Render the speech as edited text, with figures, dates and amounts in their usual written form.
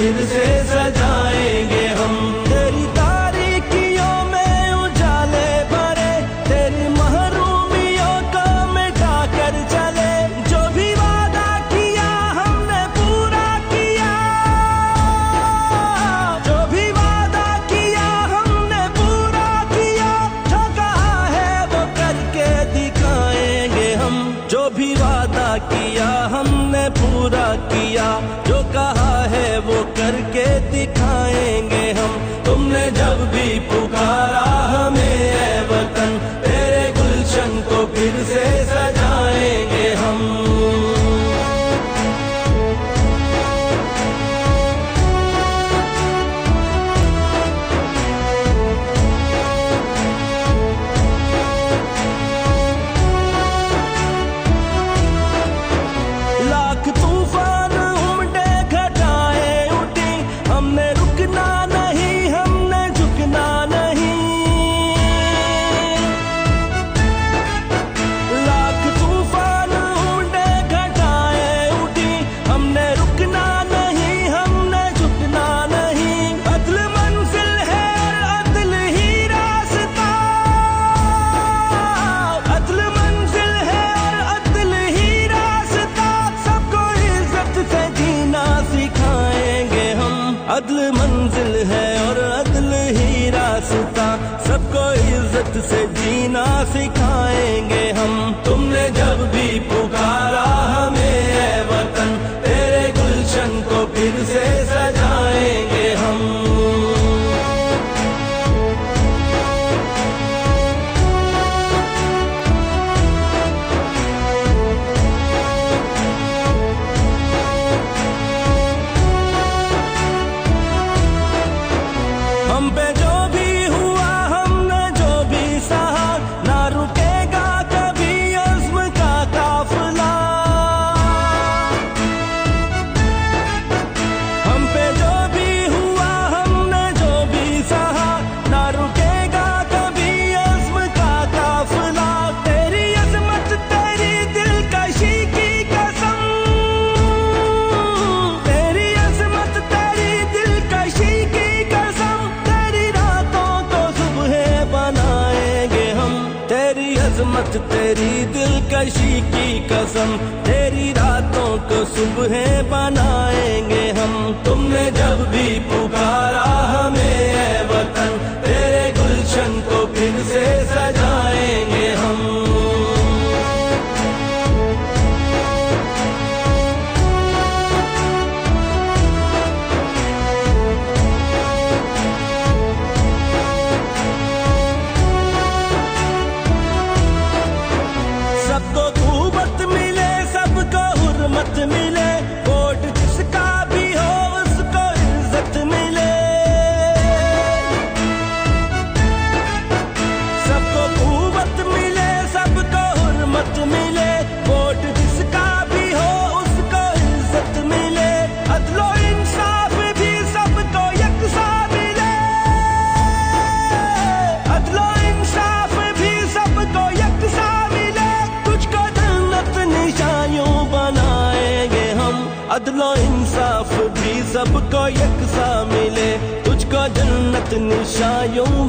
फिर से सजाएंगे हम। तेरी तारीकियों में उजाले भरे, तेरी महरूमियों को मिटा कर चले। जो भी वादा किया हमने पूरा किया, जो भी वादा किया हमने पूरा किया। जो कहा है वो करके दिखाएंगे हम। जो भी वादा किया हमने पूरा किया, जो कहा है वो करके दिखाएंगे हम। तुमने जब भी पुकारा हमें ऐ वतन, तेरे गुलशन को फिर से सजाएंगे हम। लाख तूफान उमड़े घटाएं उठी, हमने रुकना नहीं, हमने झुकना नहीं। लाख तूफान उमड़े घटाएं उठी, हमने रुकना नहीं, हमने झुकना नहीं। अदल मंजिल है और अदल ही रास्ता, अदल मंजिल है और अदल ही रास्ता। सबको इज्जत से जीना सिखाएंगे हम। अदल मंजिल है और अदल ही रास्ता, सबको इज्जत से जीना सिखाएंगे हम। तुमने जब भी पुकारा हमें ऐ वतन, तेरे गुलशन को फिर से सजाएंगे हम। हम पे जो भी हुआ, हमने जो भी सहा, ना रुकेगा कभी अज़्म का काफिला। हम पे जो भी हुआ, हमने जो भी सहा, ना रुकेगा कभी अज़्म का काफिला। तेरी अज़मत तेरी दिलकशी की कसम, तेरी अज़मत तेरी दिलकशी की कसम। तेरी रातों को सुबह बनाएंगे हम। तेरी अज़मत तेरी दिलकशी की कसम, तेरी रातों को सुबह बनाएंगे हम। तुमने जब भी पुकारा हमें ऐ वतन, तेरे गुलशन को फिर से सजाएंगे हम। सबको कुव्वत मिले, सबको हुर्मत मिले। वोट जिसका भी हो उसको इज्जत मिले। सबको कुव्वत मिले, सबको हुर्मत मिले। वोट जिसका भी हो उसको इज्जत मिले। अदलो इंसाफ भी सबको यकसा मिले। अदलो इंसाफ भी सबको यकसा मिले। तुझको जन्नत निशानियों बनाएंगे हम। अदलो इंसाफ भी सबको यकसा मिले। तुझको जन्नत निशानियों